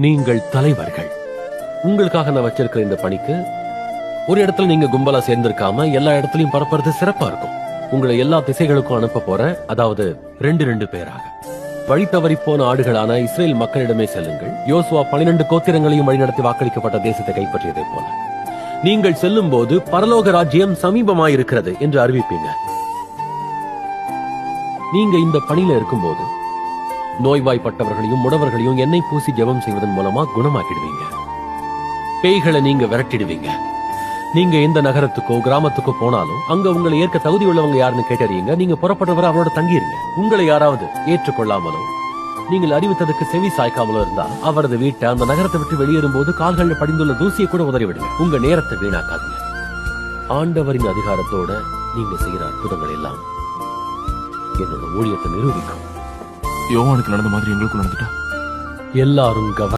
நீங்கள் தலைவர்கள். உங்களுக்காக நான் வச்சிருக்கிற இந்த பணிக்கு ஒரு இடத்துல நீங்க கும்பலா சேர்ந்திருக்காம எல்லா இடத்துலயும் பரப்புறது சிறப்பா இருக்கும். உங்களை எல்லா திசைகளுக்கும் அனுப்ப போறேன். அதாவது 2 பேராக. வழி தவறி போன ஆடுகளான இஸ்ரேல் மக்களிடமே செல்லுங்கள். யோசுவா 12 கோத்திரங்களையும் வழிநடத்தி வாக்களிக்கப்பட்ட தேசத்தை கைப்பற்றியதை போல நீங்கள் செல்லும் போது பரலோக ராஜ்யம் சமீபமாயிருக்கிறது என்று அறிவிப்பீங்க. நீங்க இந்த பணியில இருக்கும்போது நோய்வாய்ப்பட்டவர்களையும் முடவர்களையும் எண்ணெய் பூசி ஜெபம் செய்வதன் மூலமா குணமாக்கிடுவீங்க. பேய்களை நீங்க விரட்டிடுவீங்க. நீங்க எந்த நகரத்துக்கோ கிராமத்துக்கோ போனாலும் அங்க உங்களை ஏற்க தகுதி உள்ளவங்க யாருன்னு கேட்டறியுங்க. நீங்க புறப்படுறவரை அவரோட தங்கிருங்க. உங்களை யாராவது ஏற்றுக்கொள்ளாமலோ நீங்கள் அறிவித்ததுக்கு செவி சாய்க்காமலோ இருந்தா அவரது வீட்டை அந்த நகரத்தை விட்டு வெளியேறும் போது கால்களில் படிந்துள்ள தூசியை கூட உதறி விடுங்க. உங்க நேரத்தை வீணாக்காதுங்க. ஆண்டவரின் அதிகாரத்தோட நீங்க செய்யற அற்புதங்கள் எல்லாம் என்னோட ஊழியத்தை நிரூபிக்கும். யோவானுக்கு நடந்த மாதிரி எங்களுக்கும் நடந்துட்டா எல்லாரும்